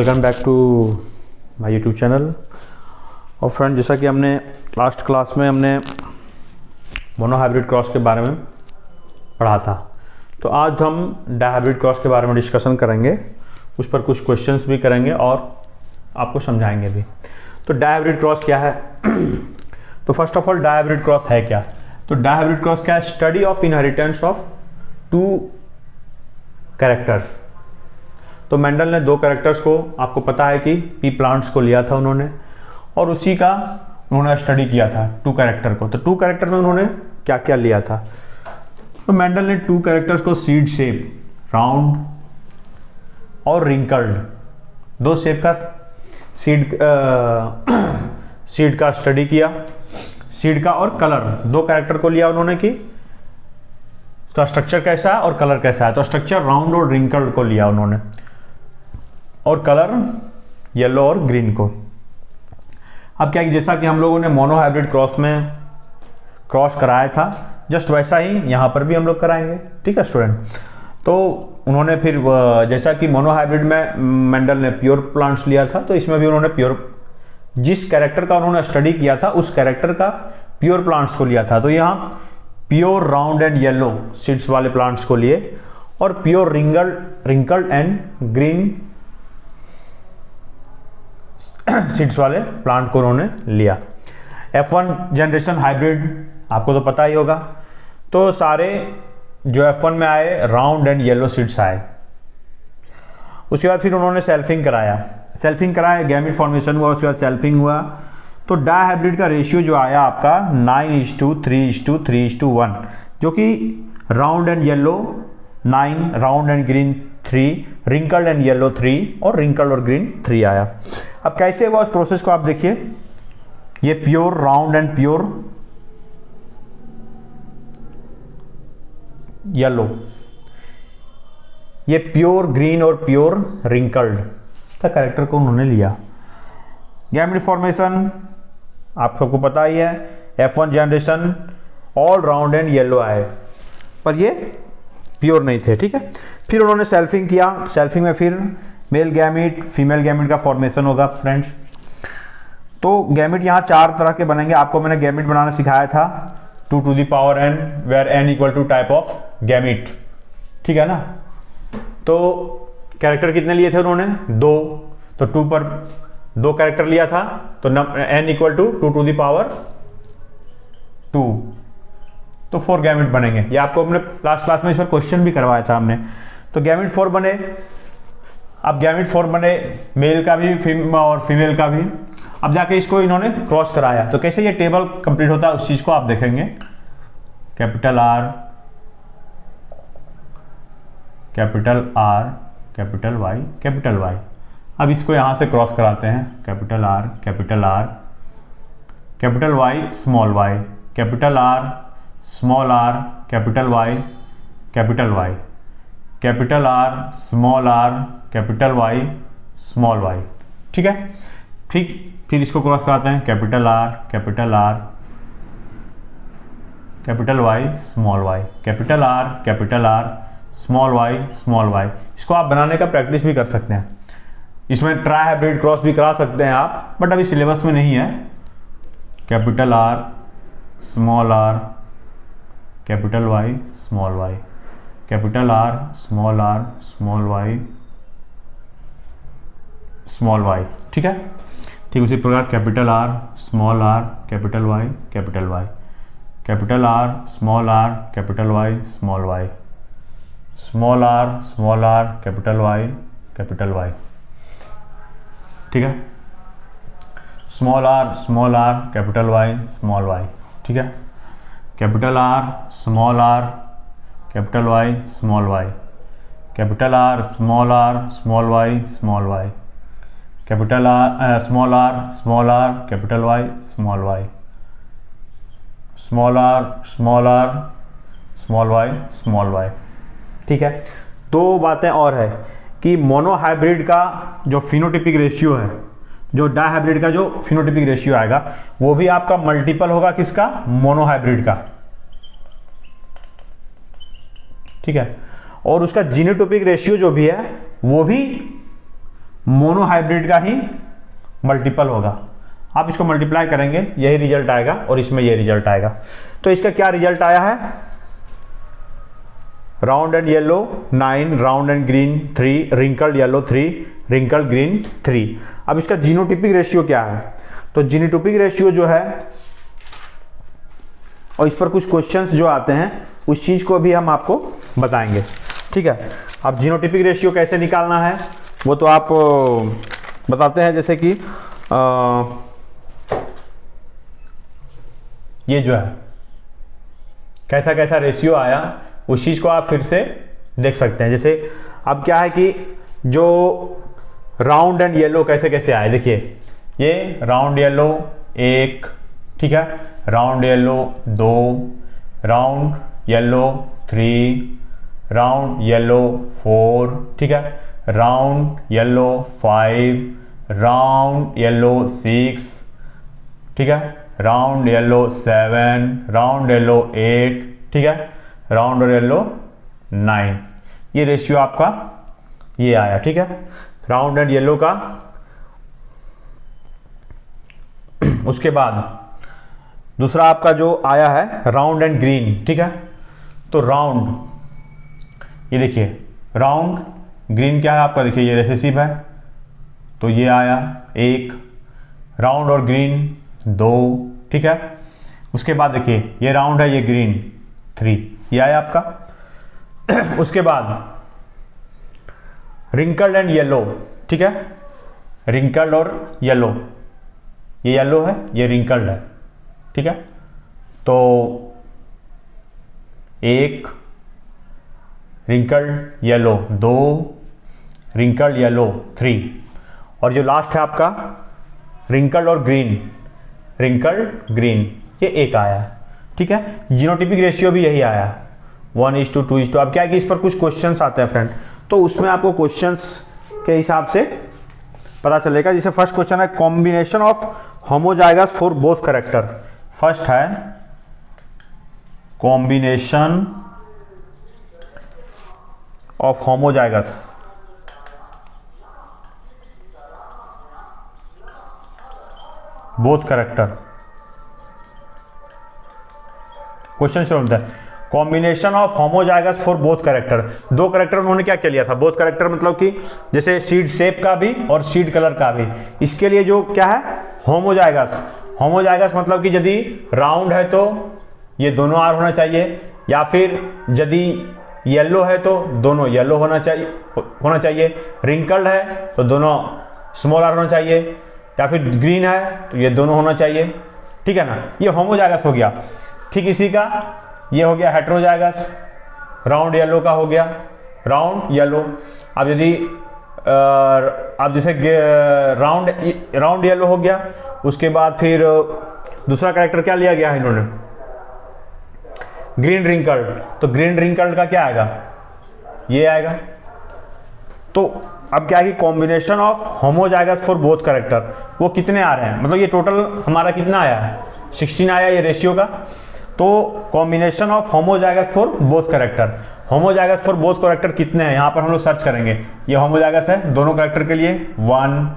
Welcome back to my YouTube channel. और friend, जैसा कि हमने लास्ट क्लास में हमने मोनो हाइब्रिड क्रॉस के बारे में पढ़ा था, तो आज हम डायहाइब्रिड क्रॉस के बारे में डिस्कशन करेंगे, उस पर कुछ क्वेश्चंस भी करेंगे और आपको समझाएंगे भी। तो डायहाइब्रिड क्रॉस क्या है? तो first of all, dihybrid cross है क्या? तो डायहाइब्रिड क्रॉस क्या है? Study of inheritance of two characters. तो मेंडल ने दो कैरेक्टर्स को, आपको पता है कि पी प्लांट्स को लिया था उन्होंने, और उसी का उन्होंने स्टडी किया था टू कैरेक्टर को। तो टू कैरेक्टर में उन्होंने क्या क्या लिया था? तो मेंडल ने टू कैरेक्टर्स को सीड शेप, राउंड और रिंकल्ड, दो शेप का सीड का स्टडी किया, सीड का और कलर, दो कैरेक्टर को लिया उन्होंने कि उसका स्ट्रक्चर कैसा है और कलर कैसा है। तो स्ट्रक्चर राउंड और रिंकल्ड को लिया उन्होंने, और कलर येलो और ग्रीन को। अब क्या, जैसा कि हम लोगों ने मोनो हाइब्रिड क्रॉस में क्रॉस कराया था, जस्ट वैसा ही यहाँ पर भी हम लोग कराएंगे। ठीक है स्टूडेंट। तो उन्होंने फिर जैसा कि मोनो हाइब्रिड में मेंडल ने प्योर प्लांट्स लिया था, तो इसमें भी उन्होंने प्योर, जिस कैरेक्टर का उन्होंने स्टडी किया था उस कैरेक्टर का प्योर प्लांट्स को लिया था। तो यहाँ pure round and yellow seeds वाले प्लांट्स को लिए, और pure wrinkled and green seeds वाले प्लांट को उन्होंने लिया। F1 जनरेशन हाइब्रिड आपको तो पता ही होगा। तो सारे जो F1 में आए राउंड एंड येलो सीड्स आए। उसके बाद फिर उन्होंने सेल्फिंग कराया, गैमेट फॉर्मेशन हुआ, उसके बाद सेल्फिंग हुआ। तो डायहाइब्रिड का रेशियो जो आया आपका 9:3:3:1, जो कि round and yellow 9, round and green 3, wrinkled and yellow 3 और रिंकल्ड और ग्रीन 3 आया। अब कैसे हुआ उस प्रोसेस को आप देखिए। ये pure round and pure yellow, ये प्योर ग्रीन और प्योर रिंकल्ड का कैरेक्टर को उन्होंने लिया। गैमेट फॉर्मेशन आप सबको पता ही है, F1 generation all round and yellow आए, पर ये प्योर नहीं थे। ठीक है। फिर उन्होंने सेल्फिंग किया। सेल्फिंग में फिर मेल गैमेट फीमेल गैमेट का फॉर्मेशन होगा फ्रेंड्स। तो गैमेट यहाँ 4 तरह के बनेंगे। आपको मैंने गैमेट बनाना सिखाया था 2 to the power n, where n equal to type of gamete. ठीक है ना। तो कैरेक्टर कितने लिए थे उन्होंने? 2। तो 2 पर 2 कैरेक्टर लिया था, तो n equal to 2 to the power 2, तो 4 गैमेट बनेंगे। ये आपको अपने लास्ट क्लास में इस पर क्वेश्चन भी करवाया था हमने। तो गैमेट 4 बने। अब गैमेट 4 बने, मेल का भी और फीमेल का भी। अब जाके इसको इन्होंने क्रॉस कराया। तो कैसे ये टेबल कंप्लीट होता है उस चीज को आप देखेंगे। Capital R, capital R, capital Y, capital Y। अब इसको यहां से क्रॉस कराते हैं। Capital R, capital R, capital Y, small y, capital R, small r, capital Y, capital Y, capital R, small r, capital Y, small y। ठीक है। ठीक, फिर इसको क्रॉस कराते हैं। Capital R, capital R, capital Y, small y, capital R, capital R, small y, small y। इसको आप बनाने का प्रैक्टिस भी कर सकते हैं। इसमें ट्राई हाइब्रिड क्रॉस भी करा सकते हैं आप, बट अभी सिलेबस में नहीं है। Capital R, small r, capital Y, small y, capital R, small r, small y, small y। ठीक है। ठीक उसी प्रकार capital R, small r, capital Y, capital Y, capital R, small r, capital Y, small y, small r, capital Y, capital Y। ठीक है। Small r, capital Y, small y। ठीक है। Capital R, small r, capital Y, small y, capital R, small r, small y, small y, capital R, small r, capital Y, small y, small r, small y, small y। ठीक है। दो बातें और है कि mono hybrid का जो phenotypic ratio है, जो डायहाइब्रिड का जो फिनोटिपिक रेशियो आएगा, वो भी आपका मल्टीपल होगा किसका? मोनो हाइब्रिड का। ठीक है। और उसका जीनोटोपिक रेशियो जो भी है वो भी मोनो हाइब्रिड का ही मल्टीपल होगा। आप इसको मल्टीप्लाई करेंगे, यही रिजल्ट आएगा और इसमें यही रिजल्ट आएगा। तो इसका क्या रिजल्ट आया है, round and yellow 9, round and green 3, wrinkled yellow 3, wrinkled green 3। अब इसका जीनोटिपिक रेशियो क्या है, तो जीनोटिपिक रेशियो जो है, और इस पर कुछ क्वेश्चंस जो आते हैं उस चीज़ को भी हम आपको बताएंगे, ठीक है। अब जीनोटिपिक रेशियो कैसे निकालना है वो तो आप बताते हैं, जैसे कि ये जो है कैसा कैसा रेशियो आया उस चीज़ को आप फिर से देख सकते हैं। जैसे अब क्या है कि जो राउंड एंड येलो कैसे कैसे आए, देखिए ये राउंड येलो 1, ठीक है, round yellow 2, round yellow 3, round yellow 4, ठीक है, राउंड येलो 5, राउंड येलो 6, ठीक है, राउंड येलो 7, राउंड येलो 8, ठीक है, राउंड और येलो 9। ये रेशियो आपका ये आया, ठीक है, राउंड एंड येलो का। उसके बाद दूसरा आपका जो आया है राउंड एंड ग्रीन, ठीक है। तो राउंड, ये देखिए राउंड, ग्रीन क्या है आपका, देखिए ये रेसेसिव है तो ये आया 1, राउंड और ग्रीन 2, ठीक है। उसके बाद देखिए ये राउंड है, ये ग्रीन 3, ये आया आपका। उसके बाद रिंकल्ड एंड येलो, ठीक है, रिंकल्ड और येलो, ये येलो है ये रिंकल्ड है, ठीक है। तो 1 रिंकल्ड येलो 2, रिंकल्ड येलो 3, और जो लास्ट है आपका रिंकल्ड और ग्रीन, रिंकल्ड ग्रीन, ये 1 आया है, ठीक है। जीनोटिपिक रेशियो भी यही आया 1:2:2। अब क्या है कि इस पर कुछ क्वेश्चंस आते हैं फ्रेंड, तो उसमें आपको क्वेश्चंस के हिसाब से पता चलेगा। जैसे फर्स्ट क्वेश्चन है combination of homozygous for both character. First है combination of homozygous both character. Question शुरू होता है combination of homozygous for both character. दो कैरेक्टर उन्होंने क्या लिया था, बोथ कैरेक्टर मतलब कि जैसे सीड शेप का भी और सीड कलर का भी। इसके लिए जो क्या है होमोजाइगस, होमोजाइगस मतलब कि यदि राउंड है तो ये दोनों आर होना चाहिए, या फिर यदि येलो है तो दोनों येलो होना चाहिए, रिंकल्ड है तो दोनों स्मॉल आर होना चाहिए, या फिर ग्रीन है तो ये दोनों होना चाहिए, ठीक है ना। ये होमोजाइगस हो गया। ठीक इसी का ये हो गया हेट्रोजाइगस, राउंड येलो का हो गया, राउंड येलो। अब यदि अब जैसे राउंड येलो हो गया, उसके बाद फिर दूसरा कैरेक्टर क्या लिया गया है इन्होंने, ग्रीन रिंकल्ड। तो ग्रीन रिंकल्ड का क्या आएगा, ये आएगा। तो अब क्या है कि combination of homozygous for both character, वो कितने आ रहे हैं, मतलब ये टोटल हमारा कितना आया है 16 आया ये रेशियो का। तो combination of homozygous for both character, homozygous for both character कितने हैं यहाँ पर हम लोग सर्च करेंगे। ये होमोजाइगस है दोनों कैरेक्टर के लिए 1,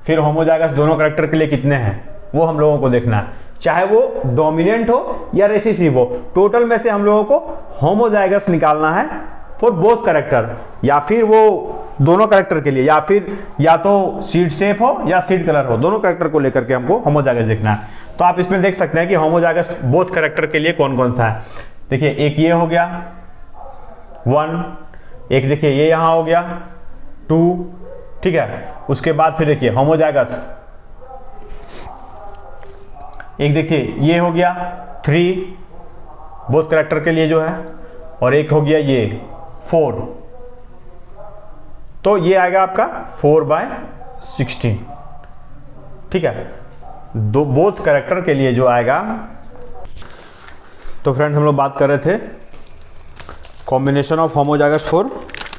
फिर होमोजाइगस दोनों कैरेक्टर के लिए कितने हैं वो हम लोगों को देखना है, चाहे वो डोमिनेंट हो या रेसेसिव हो। टोटल में से हम लोगों को होमोजाइगस निकालना है फॉर बोथ कैरेक्टर, या फिर वो दोनों कैरेक्टर के लिए, या फिर या तो सीड शेप हो या सीड कलर हो, दोनों कैरेक्टर को लेकर के हमको होमोजाइगस देखना है। तो आप इसमें देख सकते हैं कि होमोजाइगस बोथ कैरेक्टर के लिए कौन कौन सा है। देखिए एक ये हो गया 1, एक देखिए ये यहां हो गया 2, ठीक है। उसके बाद फिर देखिए होमोजाइगस एक देखिए ये हो गया 3 बोथ कैरेक्टर के लिए जो है, और एक हो गया ये 4। तो ये आएगा आपका 4/16, ठीक है, दो बोथ कैरेक्टर के लिए जो आएगा। तो फ्रेंड्स हम लोग बात कर रहे थे combination of homozygous for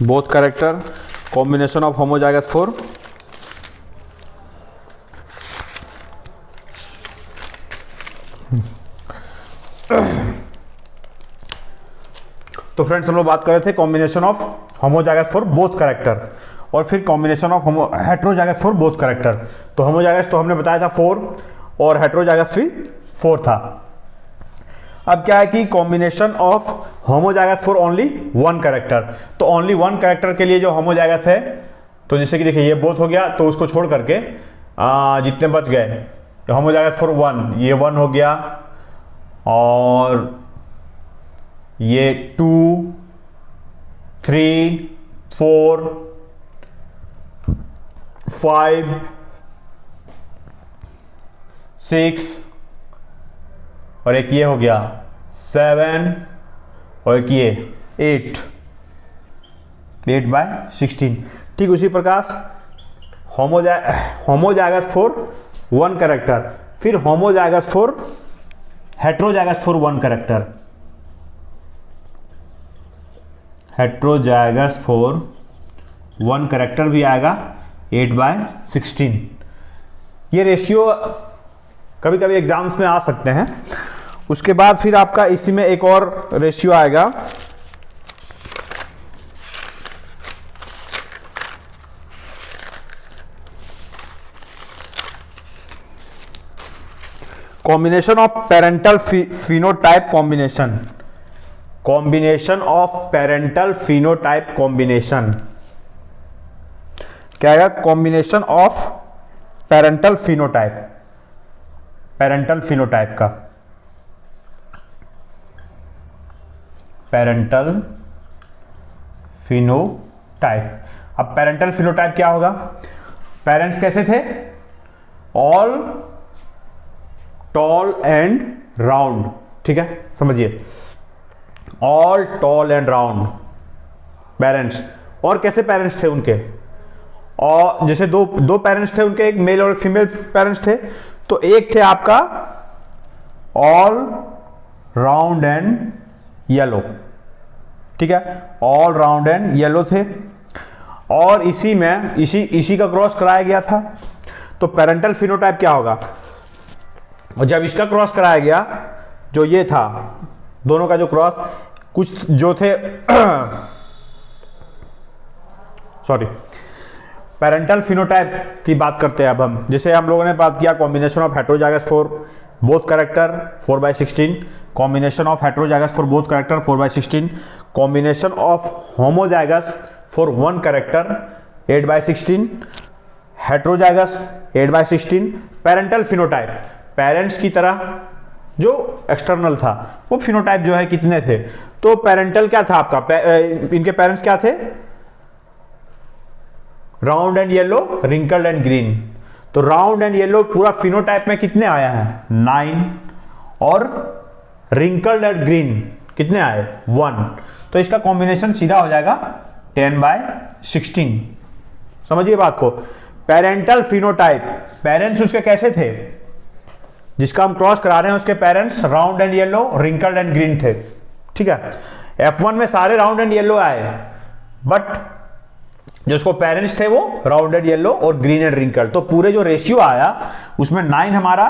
both character, combination of homozygous for तो फ्रेंड्स हम लोग बात कर रहे थे combination of homozygous for both character, और फिर combination of heterozygous for both character. तो होमोजाइगस तो हमने बताया था 4 और हेट्रोजाइगस भी 4 था। अब क्या है कि combination of homozygous for only 1 character. तो ओनली 1 कैरेक्टर के लिए जो होमोजाइगस है, तो जैसे कि देखिए ये बोथ हो गया, तो उसको छोड़ करके जितने बच गए होमोजाइगस फॉर 1, ये 1 हो गया और ये 2, 3, 4, 5, 6 और एक ये हो गया 7 और एक ये 8/16। ठीक उसी प्रकार होमोजाइगस फॉर 1 कैरेक्टर, फिर homozygous for heterozygous for 1 character, heterozygous for 1 character भी आएगा 8/16। ये रेशियो कभी कभी एग्जाम्स में आ सकते हैं। उसके बाद फिर आपका इसी में एक और रेशियो आएगा, combination of parental phenotype combination, combination of parental phenotype combination क्या आएगा? Combination of parental phenotype, parental phenotype का, पेरेंटल फिनोटाइप। अब पेरेंटल फिनोटाइप क्या होगा? पेरेंट्स कैसे थे? ऑल टॉल एंड राउंड, ठीक है, समझिए, all tall and round parents. और कैसे पेरेंट्स थे उनके? और जैसे दो पेरेंट्स थे उनके, एक मेल और एक फीमेल पेरेंट्स थे। तो एक थे आपका ऑल राउंड एंड येलो, ठीक है, ऑल राउंड एंड येलो थे। और इसी में इसी का क्रॉस कराया गया था। तो पेरेंटल फिनोटाइप क्या होगा? और जब इसका क्रॉस कराया गया, जो ये था, दोनों का जो क्रॉस, कुछ जो थे सॉरी, पेरेंटल फिनोटाइप की बात करते हैं अब हम। जैसे हम लोगों ने बात किया combination of heterozygous for both character 4/16, combination of heterozygous for both character 4/16, combination of homozygous for 1 character 8/16, heterozygous 8/16, parental phenotype, parents की तरह जो एक्सटर्नल था, वो फिनोटाइप जो है कितने थे? तो पेरेंटल क्या था आपका? इनके पेरेंट्स क्या थे? Round and yellow, wrinkled and green. तो राउंड एंड येलो पूरा फिनोटाइप में कितने आया है? 9। और रिंकल्ड एंड ग्रीन कितने आए? 1। तो इसका कॉम्बिनेशन सीधा हो जाएगा 10/16। समझिए बात को। पेरेंटल फिनोटाइप, पेरेंट्स उसके कैसे थे? जिसका हम क्रॉस करा रहे हैं उसके parents round and yellow, wrinkled and green थे, ठीक है। F1 में सारे राउंड एंड येलो आए, बट जो उसको पेरेंट्स थे वो राउंड एंड येलो और ग्रीन एंड रिंकल्ड। तो पूरे जो रेशियो आया उसमें 9 हमारा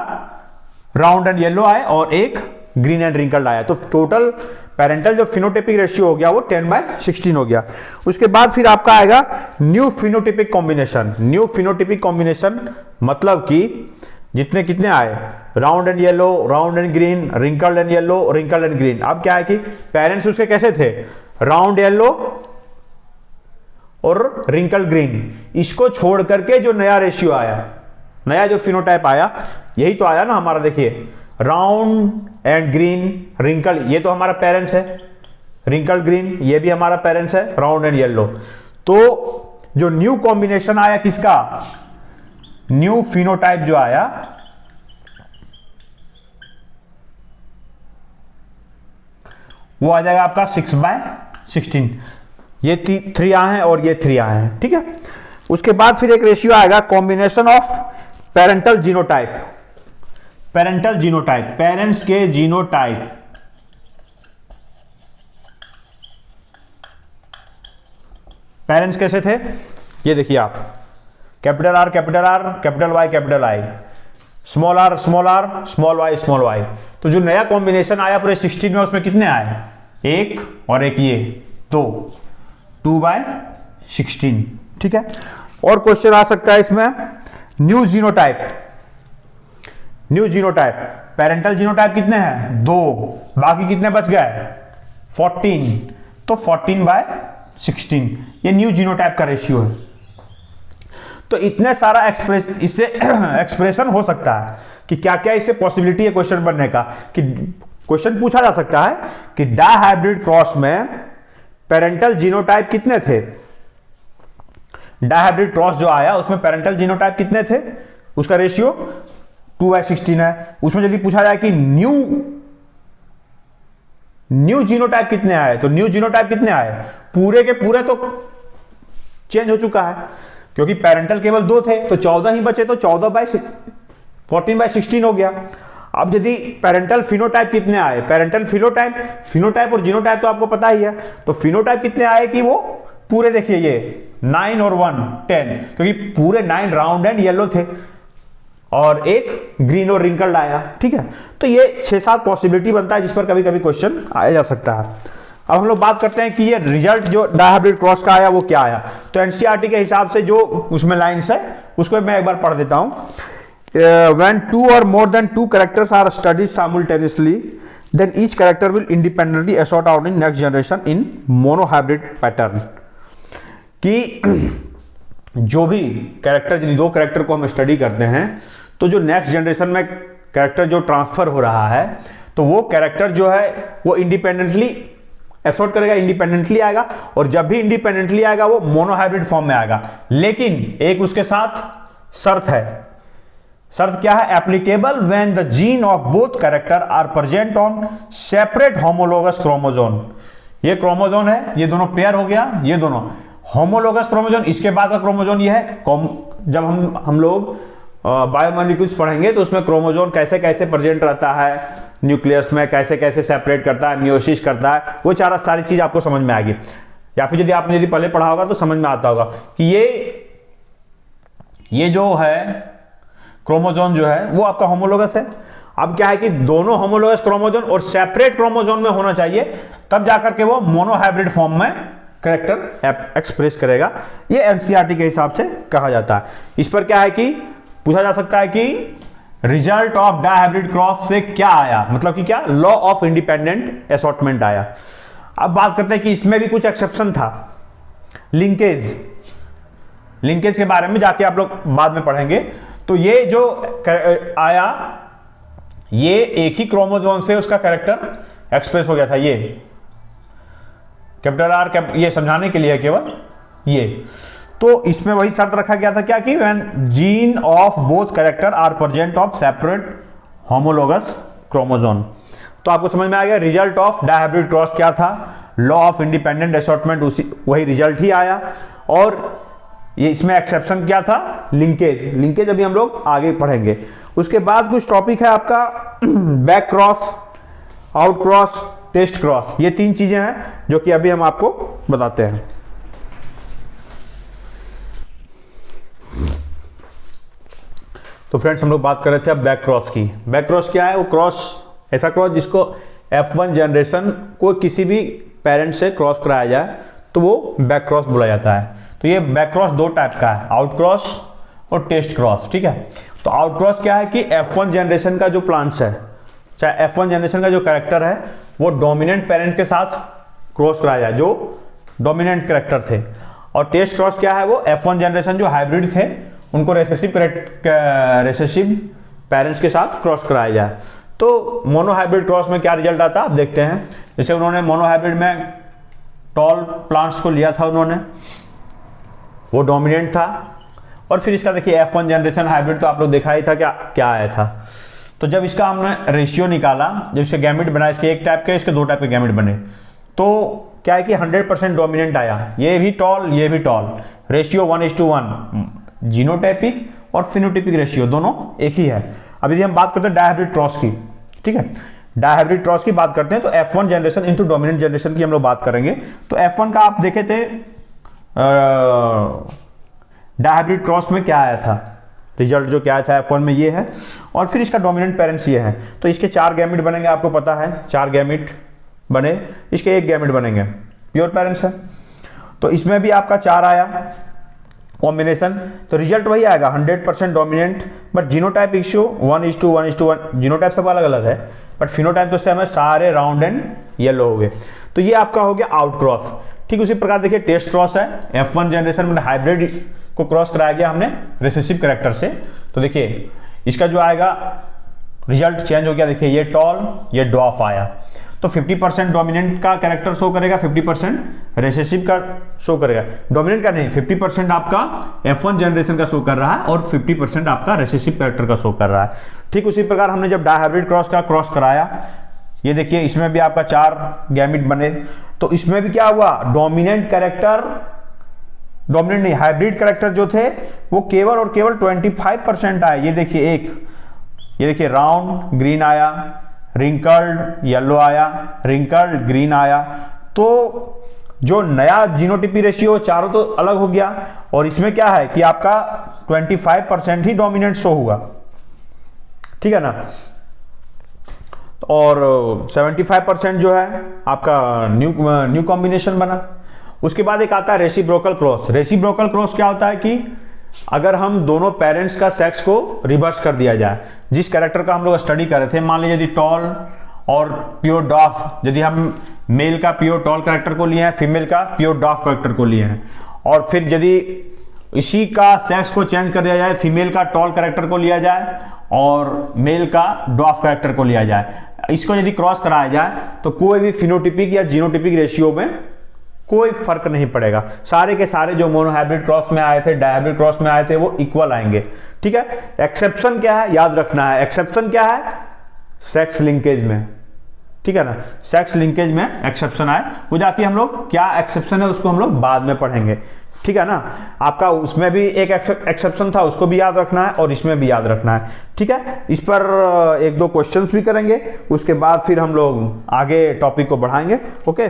राउंड एंड येलो आए और 1 ग्रीन एंड रिंकल्ड आया। तो टोटल पेरेंटल जो फिनोटाइपिक रेशियो हो गया वो 10/16 हो गया। उसके बाद फिर आपका आएगा new phenotypic combination. New phenotypic combination मतलब कि जितने कितने आए? Round and yellow, round and green, wrinkled and yellow, wrinkled and green. अब क्या है कि पेरेंट्स उसके कैसे थे? राउंड येलो और रिंकल ग्रीन। इसको छोड़ करके जो नया रेशियो आया, नया जो फिनोटाइप आया, यही तो आया ना हमारा। देखिए, राउंड एंड ग्रीन, रिंकल, ये तो हमारा पेरेंट्स है। रिंकल ग्रीन, ये भी हमारा पेरेंट्स है। Round and yellow. तो जो न्यू कॉम्बिनेशन आया किसका? न्यू फिनोटाइप जो आया वो आ जाएगा आपका 6/16। ये 3 आए हैं और ये 3 आए हैं, ठीक है। उसके बाद फिर एक रेशियो आएगा combination of parental genotype. Parental genotype, parents के जीनोटाइप, पेरेंट्स कैसे थे? ये देखिए आप, capital R, capital R, capital Y, capital I, small R, small R, small Y, small Y. तो जो नया कॉम्बिनेशन आया पूरे 16 में, उसमें कितने आए? 1 और एक ये 2, 2/16, ठीक है। और क्वेश्चन आ सकता है इसमें new genotype. New genotype, parental genotype कितने हैं 2, बाकी कितने बच गए 14, तो 14/16 ये न्यू जीनोटाइप का रेशियो है। तो इतने सारा इससे एक्सप्रेशन हो सकता है कि क्या क्या इससे पॉसिबिलिटी है क्वेश्चन बनने का, कि क्वेश्चन पूछा जा सकता है कि डायहाइब्रिड क्रॉस में पेरेंटल जीनोटाइप कितने थे। डायहाइब्रिड क्रॉस जो आया उसमें पेरेंटल जीनोटाइप कितने थे, उसका रेशियो 2/16 है। उसमें यदि पूछा जाए कि न्यू जीनोटाइप कितने आए, तो न्यू जीनोटाइप कितने आए, पूरे के पूरे तो चेंज हो चुका है, क्योंकि पेरेंटल केवल 2 थे तो 14 ही बचे, तो 14/16 हो गया। अब यदि पेरेंटल फिनोटाइप कितने आए, पेरेंटल फिनोटाइप और जीनोटाइप तो आपको पता ही है, तो फिनोटाइप कितने आए कि वो पूरे देखिए ये 9 और 1 10, क्योंकि पूरे 9 राउंड एंड येलो थे और एक ग्रीन और रिंकल्ड आया, ठीक है। तो ये 6-7 पॉसिबिलिटी बनता है जिस पर कभी कभी क्वेश्चन आया जा सकता है। अब हम लोग बात करते हैं कि ये रिजल्ट जो डायहाइब्रिड क्रॉस का आया वो क्या आया। तो एनसीईआरटी के हिसाब से जो उसमें लाइंस है उसको मैं एक बार पढ़ देता हूं। When 2 or more than 2 characters are studied simultaneously, then each character will independently assort out in next generation in monohybrid pattern। कि जो भी कैरेक्टर, यदि 2 कैरेक्टर को हम स्टडी करते हैं तो जो नेक्स्ट जनरेशन में कैरेक्टर जो ट्रांसफर हो रहा है तो वो कैरेक्टर जो है वो इंडिपेंडेंटली एसोर्ट करेगा, इंडिपेंडेंटली आएगा, और जब भी इंडिपेंडेंटली आएगा वो मोनोहाइब्रिड फॉर्म में आएगा। लेकिन एक उसके साथ शर्त है। शर्त क्या है, applicable when the gene of both character are present on separate homologous chromosome. ये क्रोमोजोम है, ये दोनों पेयर हो गया, ये दोनों होमोलोगस क्रोमोजोम। इसके बाद का क्रोमोजोम ये है, जब हम लोग बायोमोलिक्यूल्स पढ़ेंगे तो उसमें क्रोमोजोम कैसे कैसे प्रेजेंट रहता है न्यूक्लियस में, कैसे कैसे सेपरेट करता है, मियोसिस करता है, वो सारी चीज आपको समझ में आएगी। या फिर यदि पहले पढ़ा होगा तो समझ में आता होगा कि ये जो है क्रोमोजोम जो है वो आपका होमोलोगस है। अब क्या है कि दोनों होमोलोगस क्रोमोजोम और सेपरेट क्रोमोजोम में होना चाहिए, तब जाकर के वो मोनोहाइब्रिड फॉर्म में कैरेक्टर एक्सप्रेस करेगा। ये एनसीईआरटी के हिसाब से कहा जाता है। इस पर क्या है कि पूछा जा सकता है कि रिजल्ट ऑफ डायहाइब्रिड क्रॉस से क्या आया, मतलब कि क्या लॉ ऑफ इंडिपेंडेंट असॉर्टमेंट आया। अब बात करते हैं कि इसमें भी कुछ एक्सेप्शन था। लिंकेज के बारे में जाके आप लोग बाद में पढ़ेंगे। तो ये जो आया ये एक ही क्रोमोजोम से उसका कैरेक्टर एक्सप्रेस हो गया था। ये कैपिटल आर ये समझाने के लिए केवल ये। तो इसमें वही शर्त रखा गया था क्या कि when gene of both character are present of separate homologous chromosome. तो आपको समझ में आ गया रिजल्ट ऑफ डायहाइब्रिड क्रॉस क्या था, लॉ ऑफ इंडिपेंडेंट असॉर्टमेंट, वही रिजल्ट ही आया। और ये इसमें एक्सेप्शन क्या था, लिंकेज अभी हम लोग आगे पढ़ेंगे। उसके बाद कुछ टॉपिक है आपका back cross, out cross, test cross. ये 3 चीजें हैं जो कि अभी हम आपको बताते हैं। तो फ्रेंड्स हम लोग बात कर रहे थे अब बैक क्रॉस की। बैक क्रॉस क्या है, वो क्रॉस ऐसा क्रॉस जिसको F1 जनरेशन को किसी भी पेरेंट से क्रॉस कराया जाए तो वो बैक क्रॉस बोला जाता है। तो ये बैक क्रॉस 2 टाइप का है, आउट क्रॉस और टेस्ट क्रॉस, ठीक है। तो आउट क्रॉस क्या है कि F1 जनरेशन का जो प्लांट्स है, चाहे F1 जनरेशन का जो कैरेक्टर है वो डोमिनेंट पेरेंट के साथ क्रॉस कराया जाए जो डोमिनेंट कैरेक्टर थे। और टेस्ट क्रॉस क्या है, वो F1 जनरेशन जो हाइब्रिड थे उनको रेसेसिव पेरेंट्स के साथ क्रॉस कराया जाए। तो मोनोहाइब्रिड क्रॉस में क्या रिजल्ट आता है आप देखते हैं। जैसे उन्होंने मोनोहाइब्रिड में टॉल प्लांट्स को लिया था, उन्होंने वो डोमिनेंट था। और फिर इसका देखिए F1 जनरेशन हाइब्रिड तो आप लोग देखा ही था क्या आया था। तो जब इसका हमने रेशियो निकाला, जब इसके गैमेट बना, इसके 1 टाइप के इसके 2 टाइप के गैमेट बने, तो क्या है कि 100% डोमिनेंट आया। ये भी टॉल, ये भी टॉल, रेशियो 1:1, जीनोटाइपिक और फिनोटाइपिक रेशियो दोनों एक ही है। अब यदि हम बात करते हैं डायहाइब्रिड क्रॉस की, ठीक है, डायहाइब्रिड क्रॉस की बात करते हैं तो F1 generation into dominant generation की हम लोग बात करेंगे। तो F1 का आप देखे थे डायहाइब्रिड क्रॉस में क्या आया था, रिजल्ट जो क्या आया था F1 में ये है। और फिर इसका डोमिनेंट पेरेंट्स ये है। तो इसके 4 गैमेट बनेंगे, आपको पता है 4 गैमेट बने, इसके 1 गैमेट बनेंगे, प्योर पेरेंट्स है। तो इसमें भी आपका 4 आया, कॉम्बिनेशन, तो रिजल्ट वही आएगा 100% dominant, but genotype issue 1:1:1, genotype सब अलग अलग है बट फिनोटाइप तो सेम है, सारे राउंड एंड येलो हो गए। तो ये आपका हो गया आउट क्रॉस। ठीक उसी प्रकार देखिए टेस्ट क्रॉस है, F1 जनरेशन में हाइब्रिड को क्रॉस कराया गया हमने रिसेसिव कैरेक्टर से। तो देखिए इसका जो आएगा रिजल्ट चेंज हो गया, देखिए ये टॉल ये ड्वार्फ आया, तो 50% डोमिनेंट का कैरेक्टर शो करेगा, 50% रिसेसिव का शो करेगा, डोमिनेंट का नहीं, 50% आपका F1 जनरेशन का शो कर रहा है और 50% आपका रिसेसिव कैरेक्टर का शो कर रहा है। ठीक उसी प्रकार हमने जब डायहाइब्रिड क्रॉस का क्रॉस कराया, ये देखिए इसमें भी आपका 4 गैमिट बने, तो इसमें भी क्या हुआ, डोमिनेंट कैरेक्टर, डोमिनेंट नहीं हाइब्रिड कैरेक्टर जो थे वो केवल और केवल 25% आए। ये देखिए ये देखिए राउंड ग्रीन आया, रिंकल्ड येलो आया, रिंकल्ड ग्रीन आया, तो जो नया जीनोटिपी रेशियो चारों तो अलग हो गया, और इसमें क्या है कि आपका 25% ही डोमिनेंट शो हुआ, ठीक है ना, और 75% जो है आपका न्यू कॉम्बिनेशन बना। उसके बाद एक आता है रेसिप्रोकल क्रॉस। रेसिप्रोकल क्रॉस क्या होता है कि अगर हम दोनों पेरेंट्स का सेक्स को रिवर्स कर दिया जाए, जिस कैरेक्टर का हम लोग स्टडी कर रहे थे, मान लीजिए यदि टॉल और प्योर डॉफ, यदि हम मेल का प्योर टॉल कैरेक्टर को लिए हैं, फीमेल का प्योर डॉफ कैरेक्टर को लिए हैं, और फिर यदि इसी का सेक्स को चेंज कर दिया जाए, फीमेल का टॉल कैरेक्टर को लिया जाए और मेल का डॉफ कैरेक्टर को लिया जाए, इसको यदि क्रॉस कराया जाए तो कोई भी फिनोटिपिक या जीनोटिपिक रेशियो में कोई फर्क नहीं पड़ेगा, सारे के सारे जो मोनोहाइब्रिड क्रॉस में आए थे, डायहाइब्रिड क्रॉस में आए थे, वो इक्वल आएंगे। ठीक है, एक्सेप्शन क्या है याद रखना है, एक्सेप्शन क्या है, सेक्स लिंकेज में, ठीक है ना, सेक्स लिंकेज में एक्सेप्शन आए, वो जाके हम लोग क्या एक्सेप्शन है उसको हम लोग बाद में पढ़ेंगे, ठीक है ना। आपका उसमें भी एक एक्सेप्शन था, उसको भी याद रखना है और इसमें भी याद रखना है, ठीक है। इस पर 1-2 क्वेश्चंस भी करेंगे, उसके बाद फिर हम लोग आगे टॉपिक को बढ़ाएंगे। ओके।